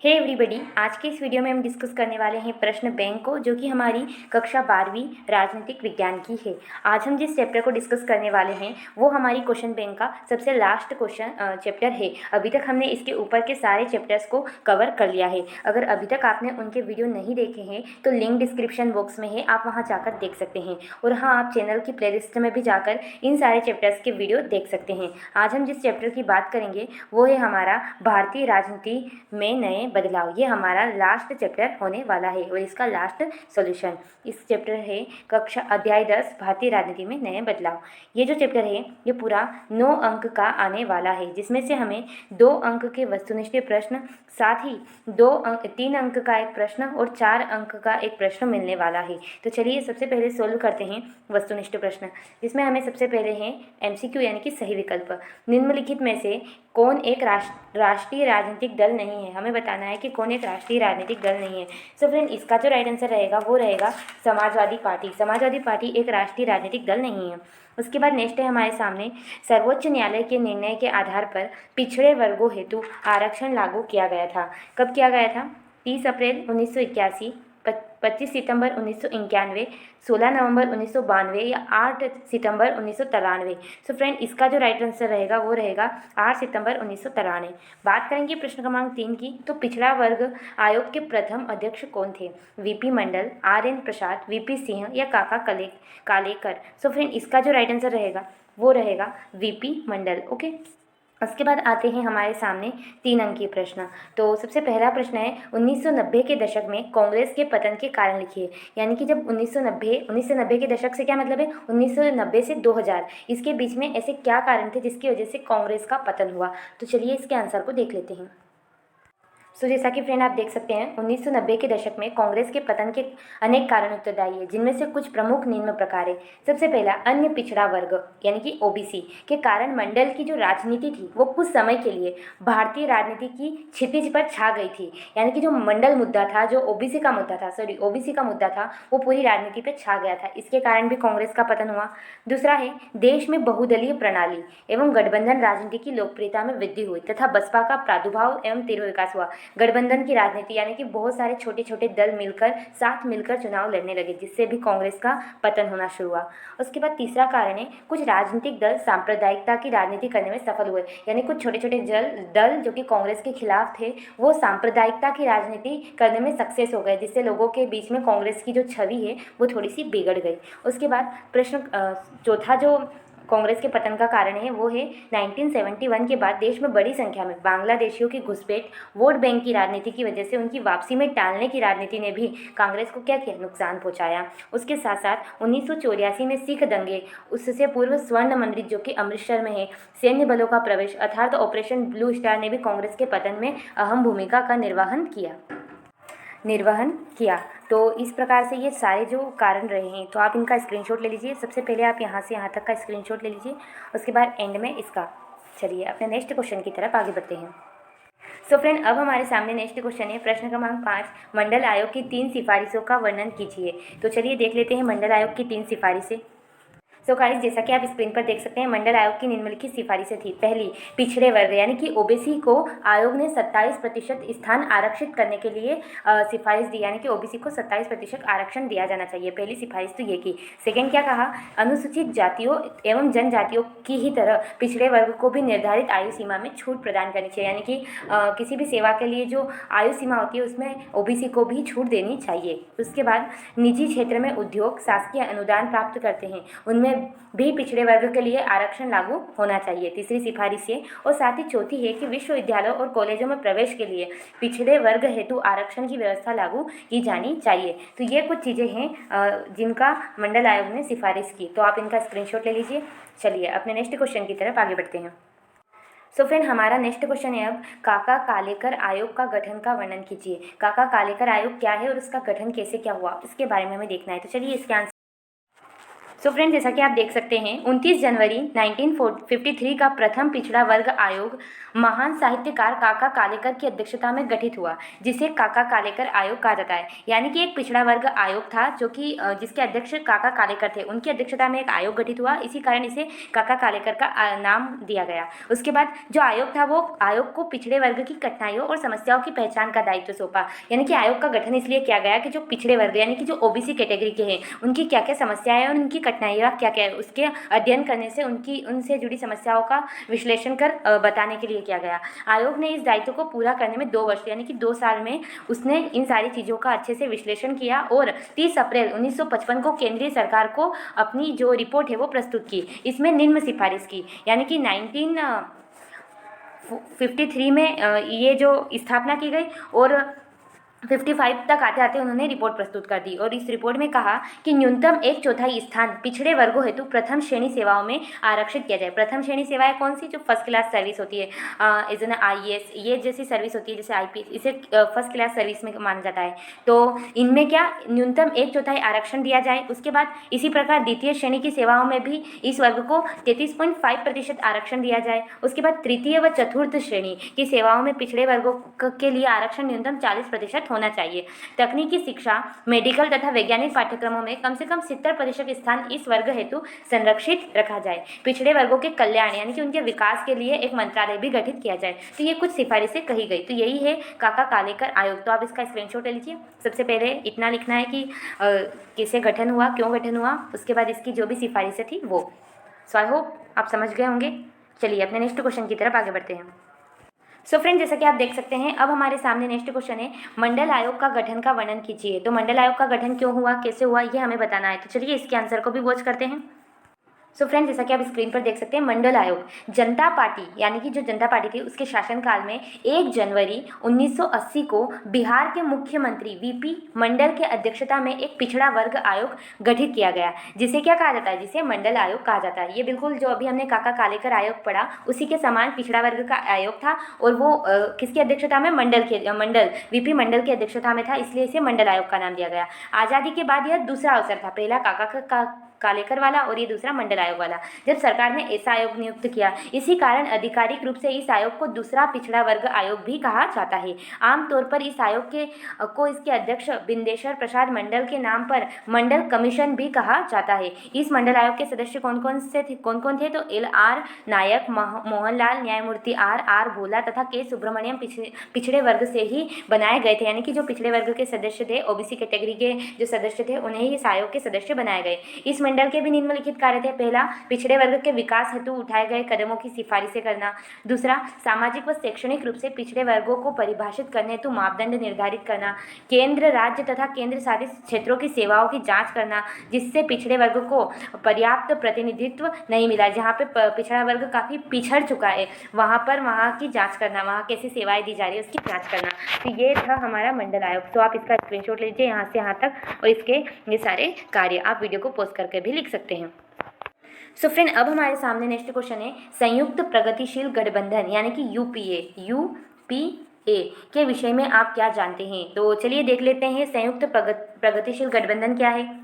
Hey everybody, आज के इस वीडियो में हम डिस्कस करने वाले हैं प्रश्न बैंक को, जो कि हमारी कक्षा 12वीं राजनीतिक विज्ञान की है। आज हम जिस चैप्टर को डिस्कस करने वाले हैं वो हमारी क्वेश्चन बैंक का सबसे लास्ट क्वेश्चन चैप्टर है। अभी तक हमने इसके ऊपर के सारे चैप्टर्स को कवर कर लिया है। अगर अभी तक आपने उनके वीडियो नहीं देखे हैं तो लिंक डिस्क्रिप्शन बॉक्स में है, आप वहाँ जाकर देख सकते हैं। और हाँ, आप चैनल की प्लेलिस्ट में भी जाकर इन सारे चैप्टर्स के वीडियो देख सकते हैं। आज हम जिस चैप्टर की बात करेंगे वो है हमारा भारतीय राजनीति में नए बदलाव। ये हमारा लास्ट चैप्टर होने वाला है और इसका लास्ट सॉल्यूशन इस चैप्टर है कक्षा अध्याय 10 भारतीय राजनीति में नए बदलाव। ये जो चैप्टर है ये पूरा 9 अंक का आने वाला है, जिसमें से हमें 2 अंक के वस्तुनिष्ठ प्रश्न, साथ ही 3 अंक का एक प्रश्न और 4 अंक का एक प्रश्न मिलने वाला है। तो चलिए सबसे पहले सोल्व करते हैं वस्तुनिष्ठ प्रश्न, जिसमें हमें सबसे पहले है MCQ यानी कि सही विकल्प। निम्नलिखित में से कौन एक राष्ट्रीय राजनीतिक दल नहीं है? हमें बताना है कि कौन एक राष्ट्रीय राजनीतिक दल नहीं है। सो फ्रेंड, इसका जो राइट आंसर रहेगा वो रहेगा समाजवादी पार्टी। समाजवादी पार्टी एक राष्ट्रीय राजनीतिक दल नहीं है। उसके बाद नेक्स्ट है हमारे सामने, सर्वोच्च न्यायालय के निर्णय के आधार पर पिछड़े वर्गों हेतु आरक्षण लागू किया गया था। कब किया गया था? 30 अप्रैल 1981, 25 सितंबर 1991, 16 नवंबर 1992 या 8 सितंबर 1993। सो फ्रेंड, इसका जो राइट आंसर रहेगा वो रहेगा 8 सितंबर 1993। बात करेंगे प्रश्न क्रमांक 3 की, तो पिछड़ा वर्ग आयोग के प्रथम अध्यक्ष कौन थे? VP मंडल, RN प्रसाद, VP सिंह या काका कालेकर। सो फ्रेंड, इसका जो राइट आंसर रहेगा वो रहेगा VP मंडल। ओके, उसके बाद आते हैं हमारे सामने 3 अंकीय प्रश्न। तो सबसे पहला प्रश्न है 1990 के दशक में कांग्रेस के पतन के कारण लिखिए। यानी कि जब 1990 के दशक से क्या मतलब है? 1990 से 2000, इसके बीच में ऐसे क्या कारण थे जिसकी वजह से कांग्रेस का पतन हुआ? तो चलिए इसके आंसर को देख लेते हैं। सो जैसा कि फ्रेंड आप देख सकते हैं, 1990 के दशक में कांग्रेस के पतन के अनेक कारण उत्तरदायी है, जिनमें से कुछ प्रमुख निम्न प्रकार है। सबसे पहला, अन्य पिछड़ा वर्ग यानी कि OBC के कारण मंडल की जो राजनीति थी वो कुछ समय के लिए भारतीय राजनीति की क्षितिज पर छा गई थी। यानी कि जो मंडल मुद्दा था, जो OBC का मुद्दा था, OBC का मुद्दा था, वो पूरी राजनीति पर छा गया था। इसके कारण भी कांग्रेस का पतन हुआ। दूसरा है, देश में बहुदलीय प्रणाली एवं गठबंधन राजनीति की लोकप्रियता में वृद्धि हुई तथा बसपा का प्रादुर्भाव एवं तीव्र विकास हुआ। गठबंधन की राजनीति यानी कि बहुत सारे छोटे छोटे दल मिलकर साथ मिलकर चुनाव लड़ने लगे, जिससे भी कांग्रेस का पतन होना शुरू हुआ। उसके बाद तीसरा कारण है, कुछ राजनीतिक दल सांप्रदायिकता की राजनीति करने में सफल हुए। यानी कुछ छोटे छोटे दल जो कि कांग्रेस के खिलाफ थे वो सांप्रदायिकता की राजनीति करने में सक्सेस हो गए, जिससे लोगों के बीच में कांग्रेस की जो छवि है वो थोड़ी सी बिगड़ गई। उसके बाद प्रश्न चौथा जो कांग्रेस के पतन का कारण है वो है 1971 के बाद देश में बड़ी संख्या में बांग्लादेशियों की घुसपैठ, वोट बैंक की राजनीति की वजह से उनकी वापसी में टालने की राजनीति ने भी कांग्रेस को क्या किया? नुकसान पहुंचाया। उसके साथ साथ 1984 में सिख दंगे, उससे पूर्व स्वर्ण मंदिर जो कि अमृतसर में है, सैन्य बलों का प्रवेश अर्थात ऑपरेशन ब्लू स्टार ने भी कांग्रेस के पतन में अहम भूमिका का निर्वहन किया। तो इस प्रकार से ये सारे जो कारण रहे हैं, तो आप इनका स्क्रीनशॉट ले लीजिए। सबसे पहले आप यहाँ से यहाँ तक का स्क्रीनशॉट ले लीजिए, उसके बाद एंड में इसका। चलिए अपने नेक्स्ट क्वेश्चन की तरफ आगे बढ़ते हैं। सो फ्रेंड, अब हमारे सामने नेक्स्ट क्वेश्चन है प्रश्न क्रमांक 5, मंडल आयोग की 3 सिफारिशों का वर्णन कीजिए। तो चलिए देख लेते हैं मंडल आयोग की 3 सिफारिशें। सो गाइस, जैसा कि आप स्क्रीन पर देख सकते हैं, मंडल आयोग की निम्नलिखित सिफारिशें थी। पहली, पिछड़े वर्ग यानी कि OBC को आयोग ने 27% स्थान आरक्षित करने के लिए सिफारिश दी, यानी कि OBC को 27% आरक्षण दिया जाना चाहिए। पहली सिफारिश तो ये की। सेकेंड क्या कहा? अनुसूचित जातियों एवं जनजातियों की ही तरह पिछड़े वर्ग को भी निर्धारित आयु सीमा में छूट प्रदान करनी चाहिए। यानी कि किसी भी सेवा के लिए जो आयु सीमा होती है उसमें OBC को भी छूट देनी चाहिए। उसके बाद, निजी क्षेत्र में उद्योग शासकीय अनुदान प्राप्त करते हैं, उनमें भी पिछड़े वर्ग के लिए आरक्षण लागू होना चाहिए। तीसरी सिफारिश है। और साथ ही चौथी है कि विश्वविद्यालयों और कॉलेजों में प्रवेश के लिए पिछड़े वर्ग हेतु आरक्षण की व्यवस्था लागू की जानी चाहिए। तो ये कुछ चीज़ें हैं जिनका मंडल आयोग ने सिफारिश की। तो आप इनका स्क्रीनशॉट ले लीजिए। चलिए अपने नेक्स्ट क्वेश्चन की तरफ आगे बढ़ते हैं। सो फ्रेंड, हमारा नेक्स्ट क्वेश्चन है अब, काका कालेकर आयोग का गठन का वर्णन कीजिए। काका कालेकर आयोग क्या है और उसका गठन कैसे क्या हुआ, इसके बारे में हमें देखना है। तो चलिए इसके आंसर। सो फ्रेंड, जैसा कि आप देख सकते हैं 29 जनवरी 1953 का प्रथम पिछड़ा वर्ग आयोग महान साहित्यकार काका कालेकर की अध्यक्षता में गठित हुआ, जिसे काका कालेकर आयोग कहा जाता है। यानी कि एक पिछड़ा वर्ग आयोग था जो कि जिसके अध्यक्ष काका कालेकर थे, उनकी अध्यक्षता में एक आयोग गठित हुआ, इसी कारण इसे काका कालेकर का नाम दिया गया। उसके बाद जो आयोग था वो आयोग को पिछड़े वर्ग की कठिनाइयों और समस्याओं की पहचान का दायित्व सौंपा। यानी कि आयोग का गठन इसलिए किया गया कि जो पिछड़े वर्ग यानी कि जो ओबीसी कैटेगरी के हैं उनकी क्या क्या समस्याएं हैं और उनकी कठिनाइयाँ क्या क्या है, उसके अध्ययन करने से उनसे जुड़ी समस्याओं का विश्लेषण कर बताने के लिए किया गया। आयोग ने इस दायित्व को पूरा करने में 2 वर्ष यानी कि 2 साल में उसने इन सारी चीज़ों का अच्छे से विश्लेषण किया और 30 अप्रैल 1955 को केंद्रीय सरकार को अपनी जो रिपोर्ट है वो प्रस्तुत की। इसमें निम्न सिफारिश की, यानी कि 1953 में ये जो स्थापना की गई और 55 तक आते आते उन्होंने रिपोर्ट प्रस्तुत कर दी और इस रिपोर्ट में कहा कि न्यूनतम 1/4 स्थान पिछड़े वर्गों हेतु प्रथम श्रेणी सेवाओं में आरक्षित किया जाए। प्रथम श्रेणी सेवाएं कौन सी? जो फर्स्ट क्लास सर्विस होती है, एज एन IAS ये जैसी सर्विस होती है, जैसे IPS, इसे फर्स्ट क्लास सर्विस में माना जाता है। तो इनमें क्या न्यूनतम 1/4 आरक्षण दिया जाए। उसके बाद इसी प्रकार द्वितीय श्रेणी की सेवाओं में भी इस वर्ग को 33.5% आरक्षण दिया जाए। उसके बाद तृतीय व चतुर्थ श्रेणी की सेवाओं में पिछड़े वर्गों के लिए आरक्षण न्यूनतम 40% होना चाहिए। तकनीकी शिक्षा, मेडिकल तथा वैज्ञानिक पाठ्यक्रमों में कम से कम 70% स्थान इस वर्ग हेतु संरक्षित रखा जाए। पिछड़े वर्गों के कल्याण यानी कि उनके विकास के लिए एक मंत्रालय भी गठित किया जाए। तो ये कुछ सिफारिशें कही गई। तो यही है काका कालेकर आयोग। तो आप इसका स्क्रीनशॉट ले लीजिए। सबसे पहले इतना लिखना है कि किसे गठन हुआ, क्यों गठन हुआ, उसके बाद इसकी जो भी सिफारिशें थी वो। सो आई होप आप समझ गए होंगे। चलिए अपने नेक्स्ट क्वेश्चन की तरफ आगे बढ़ते हैं। सो फ्रेंड, जैसा कि आप देख सकते हैं अब हमारे सामने नेक्स्ट क्वेश्चन है, मंडल आयोग का गठन का वर्णन कीजिए। तो मंडल आयोग का गठन क्यों हुआ, कैसे हुआ, ये हमें बताना है। तो चलिए इसके आंसर को भी वॉच करते हैं। सो फ्रेंड, जैसा कि आप स्क्रीन पर देख सकते हैं, मंडल आयोग जनता पार्टी यानी कि जो जनता पार्टी थी उसके शासनकाल में 1 जनवरी 1980 को बिहार के मुख्यमंत्री VP मंडल के अध्यक्षता में एक पिछड़ा वर्ग आयोग गठित किया गया, जिसे क्या कहा जाता है, जिसे मंडल आयोग कहा जाता है। ये बिल्कुल जो अभी हमने काका कालेकर आयोग पढ़ा उसी के समान पिछड़ा वर्ग का आयोग था और वो किसकी अध्यक्षता में? VP मंडल की अध्यक्षता में था, इसलिए इसे मंडल आयोग का नाम दिया गया। आज़ादी के बाद यह दूसरा अवसर था, पहला काका कालेकर वाला और ये दूसरा मंडल आयोग वाला, जब सरकार ने ऐसा आयोग नियुक्त किया। इसी कारण आधिकारिक रूप से इस आयोग को दूसरा पिछड़ा वर्ग आयोग भी कहा जाता है। आमतौर पर इस आयोग को इसके अध्यक्ष बिंदेश्वर प्रसाद मंडल के नाम पर मंडल कमीशन भी कहा जाता है। इस मंडल आयोग के सदस्य कौन कौन थे? तो LR नायक, मोहनलाल, न्यायमूर्ति R भोला तथा K सुब्रमण्यम पिछड़े वर्ग से ही बनाए गए थे। यानी कि जो पिछड़े वर्ग के सदस्य थे, OBC कैटेगरी के जो सदस्य थे, उन्हें इस आयोग के सदस्य बनाए गए। इस मंडल के भी निम्नलिखित कार्य थे। पहला, पिछड़े वर्ग के विकास हेतु उठाए गए कदमों की सिफारिशें करना। दूसरा, सामाजिक व शैक्षणिक रूप से पिछड़े वर्गों को परिभाषित करने हेतु मापदंड निर्धारित करना। केंद्र, राज्य तथा केंद्र शासित क्षेत्रों की सेवाओं की जांच करना, जिससे पिछड़े वर्ग को पर्याप्त प्रतिनिधित्व नहीं मिला, जहाँ पे पिछड़ा वर्ग काफ़ी पिछड़ चुका है, वहाँ की जाँच करना, वहाँ कैसी सेवाएँ दी जा रही है उसकी जाँच करना। तो ये था हमारा मंडल आयोग। तो आप इसका स्क्रीनशॉट लीजिए यहाँ से यहाँ तक और इसके ये सारे कार्य आप वीडियो को पॉज करके भी लिख सकते हैं। सो फ्रेंड, अब हमारे सामने नेक्स्ट क्वेश्चन है, संयुक्त प्रगतिशील गठबंधन यानी कि UPA के विषय में आप क्या जानते हैं। तो चलिए देख लेते हैं संयुक्त प्रगतिशील गठबंधन क्या है।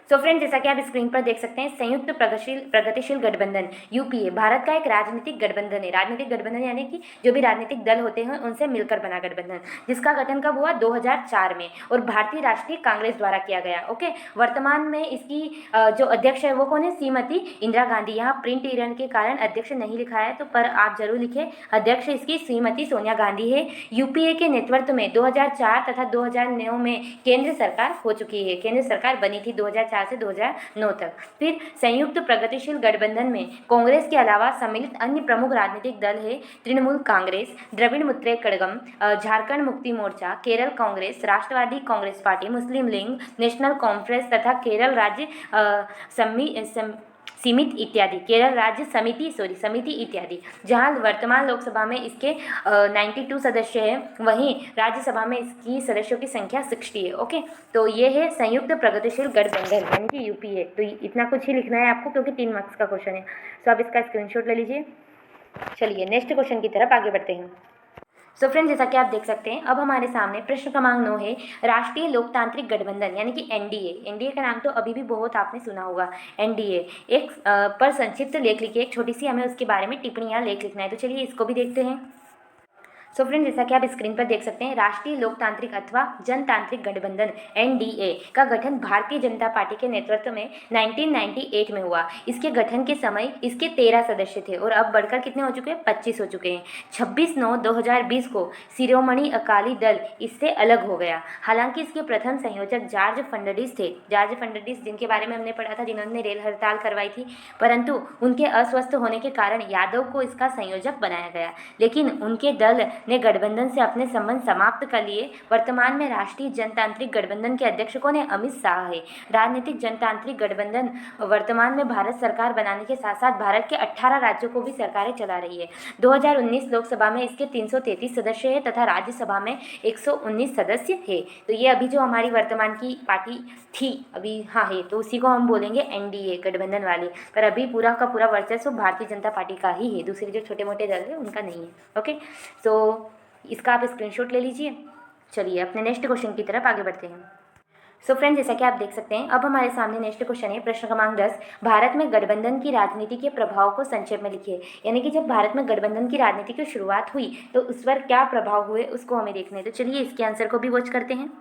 सो फ्रेंड, जैसा कि आप स्क्रीन पर देख सकते हैं, संयुक्त प्रगतिशील गठबंधन UPA भारत का एक राजनीतिक गठबंधन है। राजनीतिक गठबंधन यानी कि जो भी राजनीतिक दल होते हैं उनसे मिलकर बना गठबंधन, जिसका गठन कब हुआ? 2004 में और भारतीय राष्ट्रीय कांग्रेस द्वारा किया गया। ओके, वर्तमान में इसकी जो अध्यक्ष है वो कौन है? श्रीमती इंदिरा गांधी। यहाँ प्रिंट एरर के कारण अध्यक्ष नहीं लिखा है, तो पर आप जरूर लिखे, अध्यक्ष इसकी श्रीमती सोनिया गांधी है। UPA के नेतृत्व में 2004 तथा 2009 में केंद्र सरकार हो चुकी है। केंद्र सरकार बनी थी 2004 से 2009 तक। फिर संयुक्त प्रगतिशील गठबंधन में कांग्रेस के अलावा सम्मिलित अन्य प्रमुख राजनीतिक दल है तृणमूल कांग्रेस, द्रविड़ मुत्रे कड़गम, झारखंड मुक्ति मोर्चा, केरल कांग्रेस, राष्ट्रवादी कांग्रेस पार्टी, मुस्लिम लीग, नेशनल कॉन्फ्रेंस तथा केरल राज्य समिति इत्यादि। जहां वर्तमान लोकसभा में इसके 92 सदस्य हैं, वहीं राज्यसभा में इसकी सदस्यों की संख्या 60 है। ओके, तो ये है संयुक्त प्रगतिशील गठबंधन यानी कि UPA। तो इतना कुछ ही लिखना है आपको क्योंकि 3 मार्क्स का क्वेश्चन है। सो आप इसका स्क्रीनशॉट ले लीजिए। चलिए नेक्स्ट क्वेश्चन की तरफ आगे बढ़ते हैं। सो फ्रेंड्स, जैसा कि आप देख सकते हैं, अब हमारे सामने प्रश्न क्रमांक 9 है। राष्ट्रीय लोकतांत्रिक गठबंधन यानी कि एनडीए का नाम तो अभी भी बहुत आपने सुना होगा। एनडीए एक पर संक्षिप्त लेख लिखिए, एक छोटी सी हमें उसके बारे में टिप्पणी या लेख लिखना है। तो चलिए इसको भी देखते हैं। सो फ्रेंड्स, जैसा कि आप स्क्रीन पर देख सकते हैं, राष्ट्रीय लोकतांत्रिक अथवा जनतांत्रिक गठबंधन एनडीए का गठन भारतीय जनता पार्टी के नेतृत्व में 1998 में हुआ। इसके गठन के समय इसके 13 सदस्य थे और अब बढ़कर कितने हो चुके हैं? 25 हो चुके हैं। 26/9/2020 को शिरोमणि अकाली दल इससे अलग हो गया। हालांकि इसके प्रथम संयोजक जॉर्ज फर्नांडिस थे। जॉर्ज फर्नांडिस जिनके बारे में हमने पढ़ा था, जिन्होंने रेल हड़ताल करवाई थी, परंतु उनके अस्वस्थ होने के कारण यादव को इसका संयोजक बनाया गया। लेकिन उनके दल ने गठबंधन से अपने संबंध समाप्त कर लिए। वर्तमान में राष्ट्रीय जनतांत्रिक गठबंधन के अध्यक्ष कौन है? अमित शाह है। राजनीतिक जनतांत्रिक गठबंधन वर्तमान में भारत सरकार बनाने के साथ साथ भारत के 18 राज्यों को भी सरकारें चला रही है। 2019 लोकसभा में इसके 333 सदस्य है तथा राज्यसभा में 119 सदस्य है। तो ये अभी जो हमारी वर्तमान की पार्टी थी अभी, हाँ है, तो उसी को हम बोलेंगे एनडीए गठबंधन वाले। पर अभी पूरा का पूरा वर्चस्व भारतीय जनता पार्टी का ही है, दूसरे जो छोटे मोटे दल है उनका नहीं है। ओके, सो इसका आप स्क्रीनशॉट ले लीजिए। चलिए अपने नेक्स्ट क्वेश्चन की तरफ आगे बढ़ते हैं। सो फ्रेंड्स, जैसा कि आप देख सकते हैं, अब हमारे सामने नेक्स्ट क्वेश्चन है, प्रश्न क्रमांक 10। भारत में गठबंधन की राजनीति के प्रभाव को संक्षेप में लिखिए। यानी कि जब भारत में गठबंधन की राजनीति की शुरुआत हुई तो उस पर क्या प्रभाव हुए उसको हमें देखना है। तो चलिए इसके आंसर को भी वॉच करते हैं।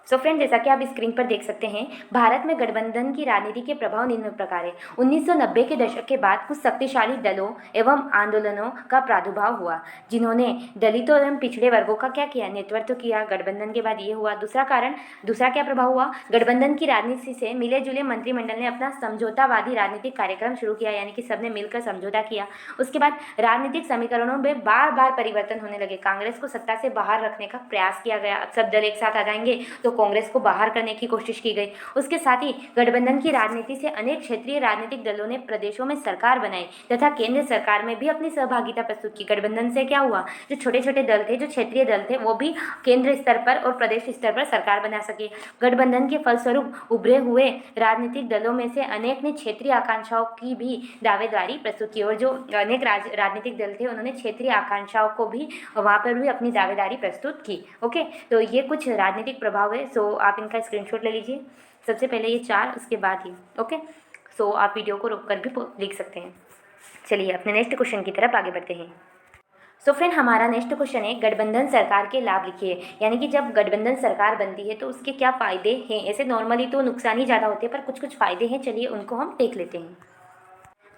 सो फ्रेंड, जैसा कि आप स्क्रीन पर देख सकते हैं, भारत में गठबंधन की राजनीति के प्रभाव निम्न प्रकार है। 1990 के दशक के बाद कुछ शक्तिशाली दलों एवं आंदोलनों का प्रादुर्भाव हुआ, जिन्होंने दलितों एवं पिछड़े वर्गों का क्या किया? नेतृत्व किया। गठबंधन के बाद ये हुआ। दूसरा क्या प्रभाव हुआ? गठबंधन की राजनीति से मिले जुले मंत्रिमंडल ने अपना समझौतावादी राजनीतिक कार्यक्रम शुरू किया, यानी कि सबने मिलकर समझौता किया। उसके बाद राजनीतिक समीकरणों में बार बार परिवर्तन होने लगे। कांग्रेस को सत्ता से बाहर रखने का प्रयास किया गया। अब सब दल एक साथ आ जाएंगे तो कांग्रेस को बाहर करने की कोशिश की गई। उसके साथ ही गठबंधन की राजनीति से अनेक क्षेत्रीय राजनीतिक दलों ने प्रदेशों में सरकार बनाई तथा केंद्र सरकार में भी अपनी सहभागिता प्रस्तुत की। गठबंधन से क्या हुआ? जो छोटे छोटे दल थे, जो क्षेत्रीय दल थे, वो भी केंद्र स्तर पर और प्रदेश स्तर पर सरकार बना सके। गठबंधन के फलस्वरूप उभरे हुए राजनीतिक दलों में से अनेक ने क्षेत्रीय आकांक्षाओं की भी दावेदारी प्रस्तुत की और जो अनेक राजनीतिक दल थे उन्होंने क्षेत्रीय आकांक्षाओं को भी वहाँ पर भी अपनी दावेदारी प्रस्तुत की। ओके, तो ये कुछ राजनीतिक प्रभाव है। सो आप इनका स्क्रीनशॉट ले लीजिए। सबसे पहले ये 4, उसके बाद ये। ओके, सो आप वीडियो को रोककर भी लिख सकते हैं। चलिए अपने नेक्स्ट क्वेश्चन की तरफ आगे बढ़ते हैं। सो फ्रेंड, हमारा नेक्स्ट क्वेश्चन है, गठबंधन सरकार के लाभ लिखिए। यानी कि जब गठबंधन सरकार बनती है तो उसके क्या फ़ायदे हैं। ऐसे नॉर्मली तो नुकसान ही ज़्यादा होते हैं, पर कुछ कुछ फ़ायदे हैं, चलिए उनको हम देख लेते हैं।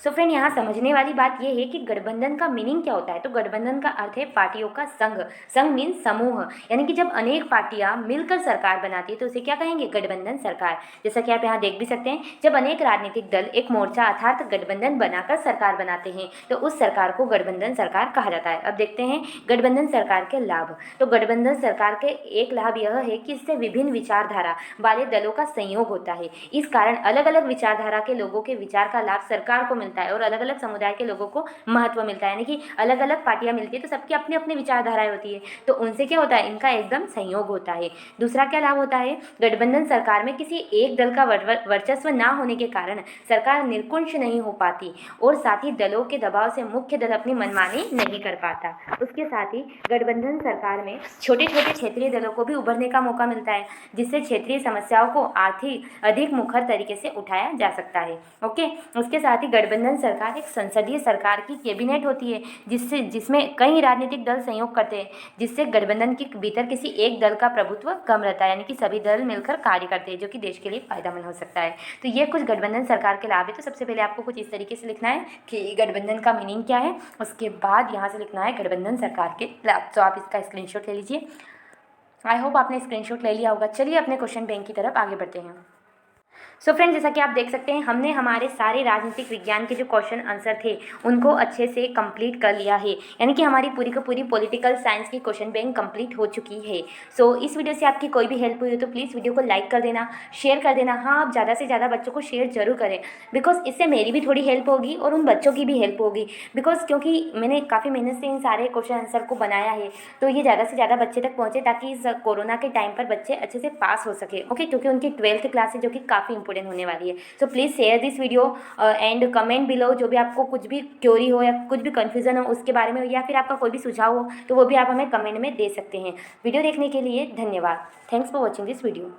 सो फ्रेंड, यहाँ समझने वाली बात यह है कि गठबंधन का मीनिंग क्या होता है। तो गठबंधन का अर्थ है पार्टियों का संघ। संघ मीन्स समूह, यानी कि जब अनेक पार्टियां मिलकर सरकार बनाती है तो उसे क्या कहेंगे? गठबंधन सरकार। जैसा कि आप यहाँ देख भी सकते हैं, जब अनेक राजनीतिक दल एक मोर्चा अर्थात गठबंधन बनाकर सरकार बनाते हैं तो उस सरकार को गठबंधन सरकार कहा जाता है। अब देखते हैं गठबंधन सरकार के लाभ। तो गठबंधन सरकार के एक लाभ यह है कि इससे विभिन्न विचारधारा वाले दलों का संयोग होता है। इस कारण अलग अलग विचारधारा के लोगों के विचार का लाभ सरकार को मिलता है और अलग अलग समुदाय के लोगों को महत्व मिलता है। यानी कि अलग अलग पार्टियां मिलती है तो सबकी अपनी अपनी विचारधाराएं होती है, तो उनसे क्या होता है? इनका एकदम संयोग होता है। दूसरा क्या लाभ होता है? गठबंधन सरकार में किसी एक दल का वर्चस्व ना होने के कारण सरकार निरंकुश नहीं हो पाती और साथ ही दलों के दबाव से मुख्य दल अपनी मनमानी नहीं कर पाता। उसके साथ ही गठबंधन सरकार में छोटे छोटे क्षेत्रीय दलों को भी उभरने का मौका मिलता है, जिससे क्षेत्रीय समस्याओं को आर्थिक अधिक मुखर तरीके से उठाया जा सकता है। ओके, उसके साथ ही गठबंधन सरकार एक संसदीय सरकार की कैबिनेट होती है, जिसमें कई राजनीतिक दल सहयोग करते हैं, जिससे गठबंधन के भीतर किसी एक दल का प्रभुत्व कम रहता है, यानी कि सभी दल मिलकर कार्य करते हैं, जो कि देश के लिए फायदेमंद हो सकता है। तो ये कुछ गठबंधन सरकार के लाभ है। तो सबसे पहले आपको कुछ इस तरीके से लिखना है कि गठबंधन का मीनिंग क्या है, उसके बाद यहाँ से लिखना है गठबंधन सरकार के लाभ। तो आप इसका स्क्रीनशॉट ले लीजिए। आई होप आपने स्क्रीनशॉट ले लिया होगा। चलिए अपने क्वेश्चन बैंक की तरफ आगे बढ़ते हैं। सो फ्रेंड्स, जैसा कि आप देख सकते हैं, हमने हमारे सारे राजनीतिक विज्ञान के जो क्वेश्चन आंसर थे उनको अच्छे से कंप्लीट कर लिया है, यानी कि हमारी पूरी की पूरी पॉलिटिकल साइंस की क्वेश्चन बैंक कंप्लीट हो चुकी है। सो इस वीडियो से आपकी कोई भी हेल्प हुई हो तो प्लीज़ वीडियो को लाइक कर देना, शेयर कर देना। हाँ, आप ज़्यादा से ज़्यादा बच्चों को शेयर जरूर करें, बिकॉज इससे मेरी भी थोड़ी हेल्प होगी और उन बच्चों की भी हेल्प होगी। बिकॉज क्योंकि मैंने काफ़ी मेहनत से इन सारे क्वेश्चन आंसर को बनाया है, तो ये ज़्यादा से ज़्यादा बच्चे तक पहुँचे ताकि इस कोरोना के टाइम पर बच्चे अच्छे से पास हो सके। ओके, क्योंकि उनकी 12th क्लास है जो कि काफ़ी इंपॉर्टेंट होने वाली है। So please share this video and comment below, जो भी आपको कुछ भी क्योरी हो या कुछ भी कन्फ्यूज़न हो उसके बारे में, या फिर आपका कोई भी सुझाव हो तो वो भी आप हमें कमेंट में दे सकते हैं। वीडियो देखने के लिए धन्यवाद। Thanks for watching this video.